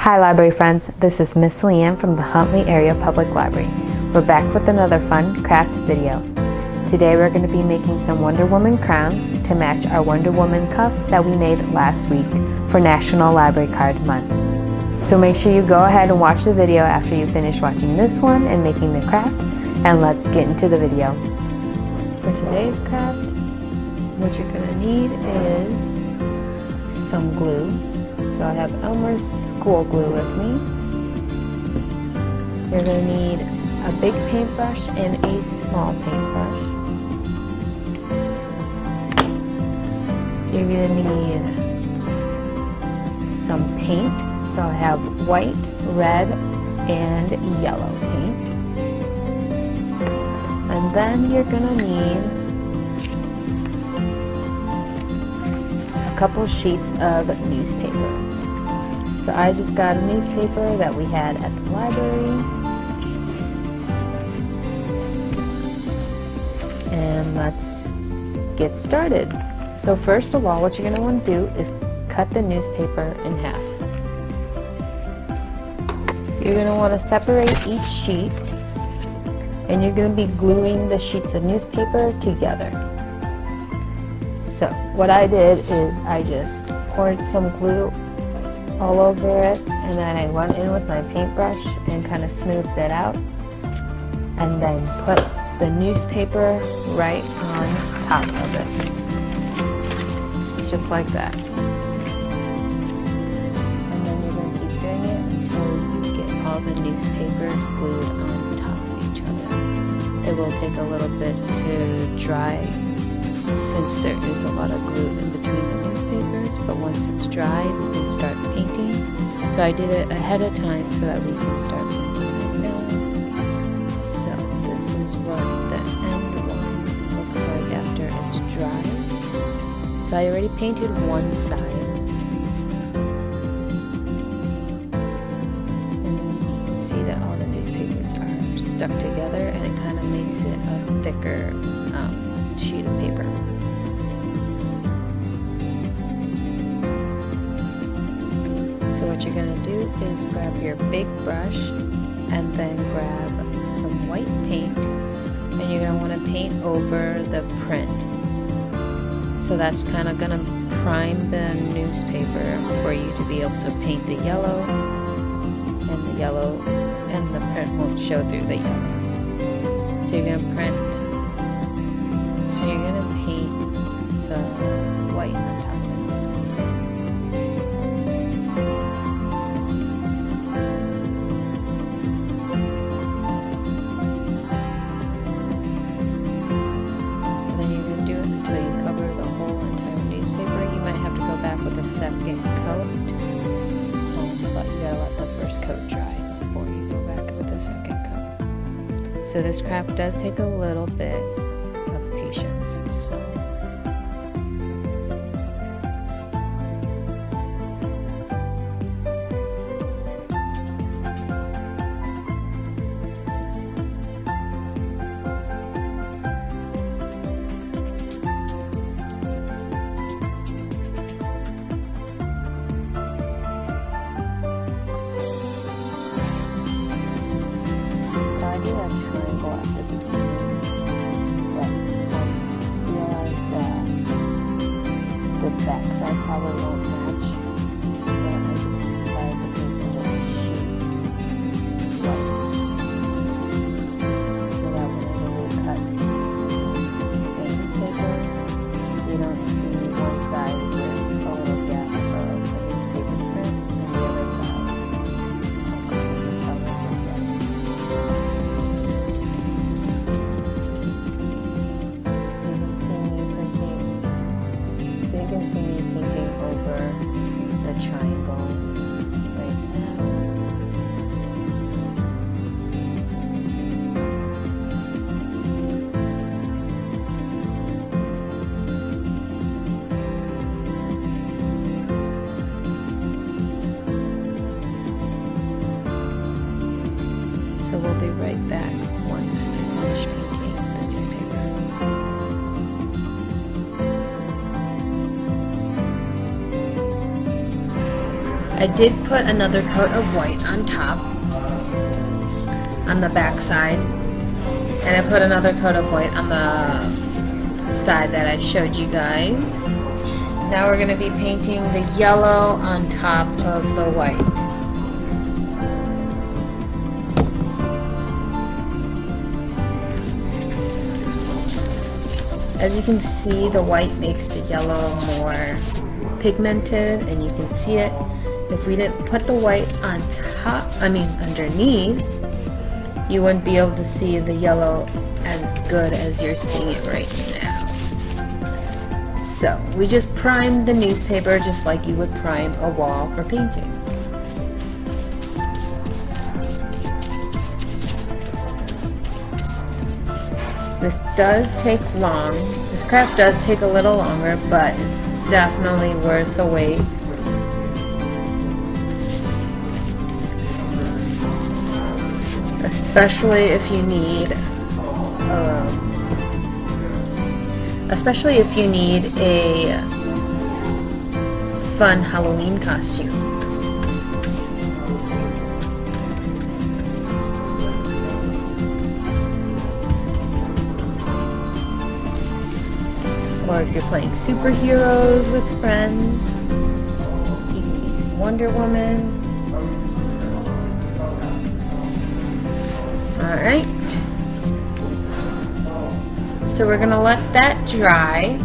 Hi library friends, this is Miss Lian from the Huntley Area Public Library. We're back with another fun craft video. Today we're going to be making some Wonder Woman crowns to match our Wonder Woman cuffs that we made last week for National Library Card Month. So make sure you go ahead and watch the video after you finish watching this one and making the craft, and let's get into the video. For today's craft, what you're going to need is some glue. So I have Elmer's school glue with me. You're going to need a big paintbrush and a small paintbrush. You're going to need some paint. So I have white, red, and yellow paint. And then you're going to need a couple sheets of newspapers. So I just got a newspaper that we had at the library. And let's get started. So first of all, what you're going to want to do is cut the newspaper in half. You're going to want to separate each sheet, and you're going to be gluing the sheets of newspaper together. So what I did is I just poured some glue all over it, and then I went in with my paintbrush and kind of smoothed it out, and then put the newspaper right on top of it, just like that. And then you're going to keep doing it until you get all the newspapers glued on top of each other. It will take a little bit to dry, since there is a lot of glue in between the newspapers, but once it's dry we can start painting. So I did it ahead of time so that we can start painting right now. So this is what the end one looks like after it's dry. So I already painted one side, and you can see that all the newspapers are stuck together, and it kind of makes it a thicker sheet of paper. So what you're going to do is grab your big brush and then grab some white paint, and you're going to want to paint over the print. So that's kind of going to prime the newspaper for you to be able to paint the yellow, and the print won't show through the yellow. So you're going to print. So you're going to paint the white on top of the newspaper. And then you're going to do it until you cover the whole entire newspaper. You might have to go back with a second coat, but you gotta let the first coat dry before you go back with the second coat. So this craft does take a little bit of patience. I did a triangle at the beginning, but I realized that the backside probably won't match, so I just decided to paint the little sheet white, so that whenever we cut the newspaper, you don't see one side with a little gap of the newspaper print, and the other side completely covered with yellow. So you can see me painting over the triangle right now. So we'll be right back once I finish painting the newspaper. I did put another coat of white on top, on the back side, and I put another coat of white on the side that I showed you guys. Now we're going to be painting the yellow on top of the white. As you can see, the white makes the yellow more pigmented, and you can see it. If we didn't put the white on top, underneath, you wouldn't be able to see the yellow as good as you're seeing it right now. So we just primed the newspaper just like you would prime a wall for painting. This does take long. This craft does take a little longer, but it's definitely worth the wait. Especially if you need a fun Halloween costume. Or if you're playing superheroes with friends, you can be Wonder Woman. Alright, so we're going to let that dry,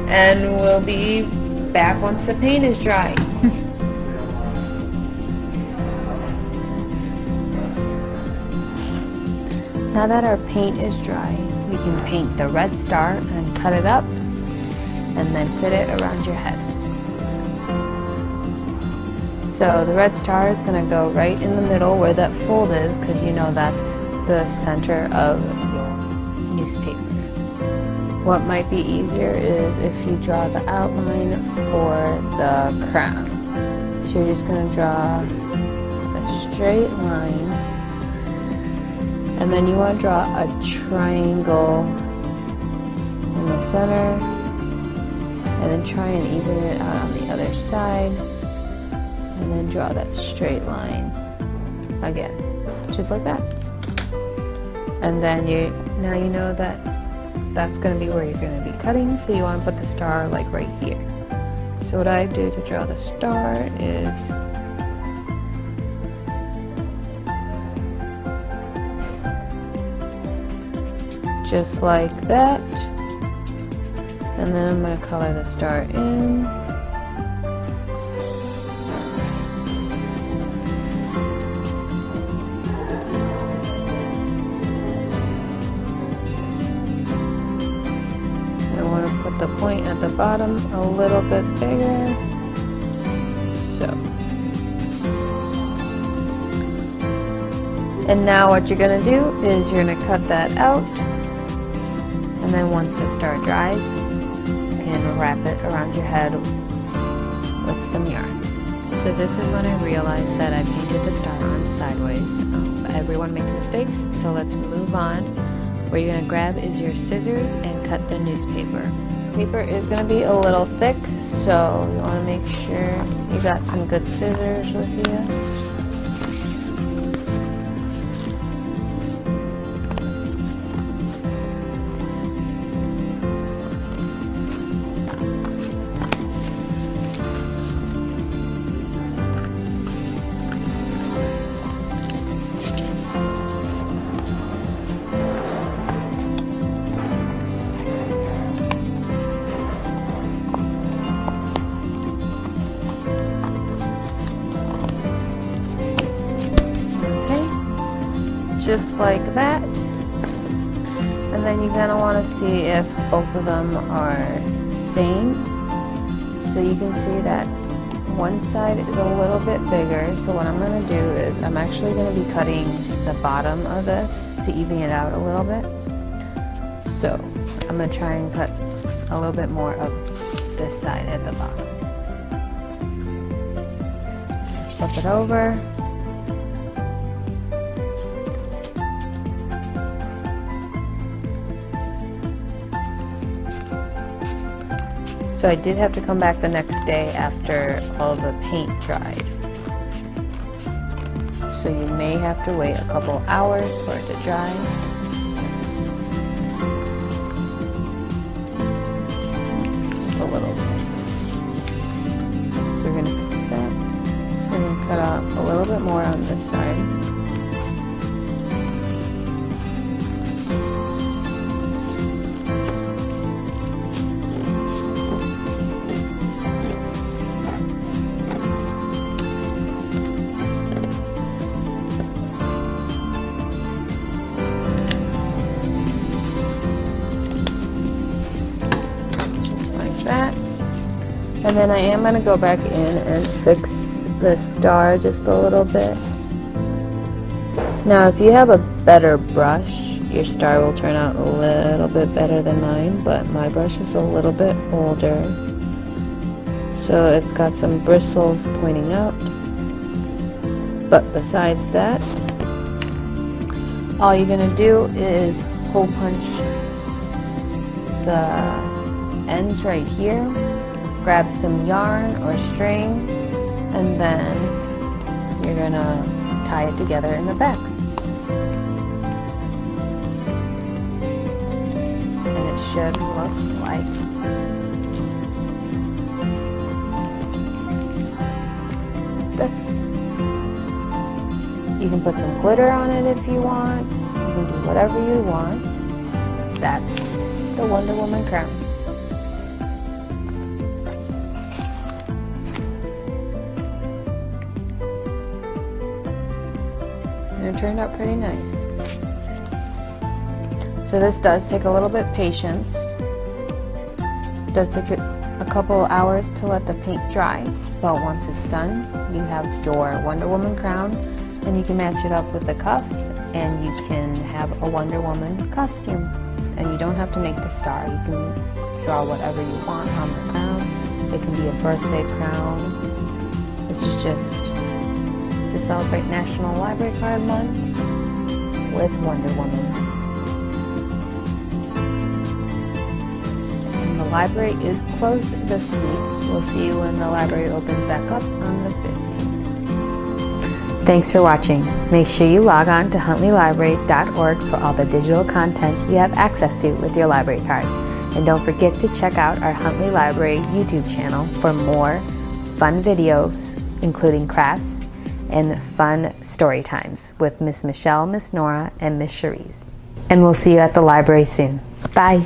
and we'll be back once the paint is dry. Now that our paint is dry, we can paint the red star and cut it up, and then fit it around your head. So the red star is going to go right in the middle where that fold is, because you know that's the center of newspaper. What might be easier is if you draw the outline for the crown. So you're just going to draw a straight line, and then you want to draw a triangle in the center, and then try and even it out on the other side. And then draw that straight line again, just like that. And then now you know that that's going to be where you're going to be cutting, so you want to put the star like right here. So what I do to draw the star is just like that, and then I'm going to color the star in. Put the point at the bottom a little bit bigger, so. And now what you're going to do is you're going to cut that out, and then once the star dries, you can wrap it around your head with some yarn. So this is when I realized that I painted the star on sideways. Everyone makes mistakes, so let's move on. What you're going to grab is your scissors and cut the newspaper. Paper is going to be a little thick, so you want to make sure you got some good scissors with you. Just like that, and then you're going to want to see if both of them are same. So you can see that one side is a little bit bigger, so what I'm going to do is I'm actually going to be cutting the bottom of this to even it out a little bit. So I'm going to try and cut a little bit more of this side at the bottom. Flip it over. So I did have to come back the next day after all the paint dried. So you may have to wait a couple hours for it to dry. It's a little bit. So we're going to fix that. So we're going to cut off a little bit more on this side. That. And then I am going to go back in and fix the star just a little bit. Now if you have a better brush, your star will turn out a little bit better than mine, but my brush is a little bit older, so it's got some bristles pointing out. But besides that, all you're going to do is hole punch the ends right here, grab some yarn or string, and then you're gonna tie it together in the back. And it should look like this. You can put some glitter on it if you want. You can do whatever you want. That's the Wonder Woman crown. And it turned out pretty nice. So this does take a little bit patience. It does take a couple hours to let the paint dry, but once it's done, you have your Wonder Woman crown, and you can match it up with the cuffs, and you can have a Wonder Woman costume. And you don't have to make the star. You can draw whatever you want on the crown. It can be a birthday crown. This is just to celebrate National Library Card Month with Wonder Woman. And the library is closed this week. We'll see you when the library opens back up on the 15th. Thanks for watching. Make sure you log on to huntleylibrary.org for all the digital content you have access to with your library card. And don't forget to check out our Huntley Library YouTube channel for more fun videos, including crafts and fun story times with Miss Michelle, Miss Nora, and Miss Cherise. And we'll see you at the library soon. Bye.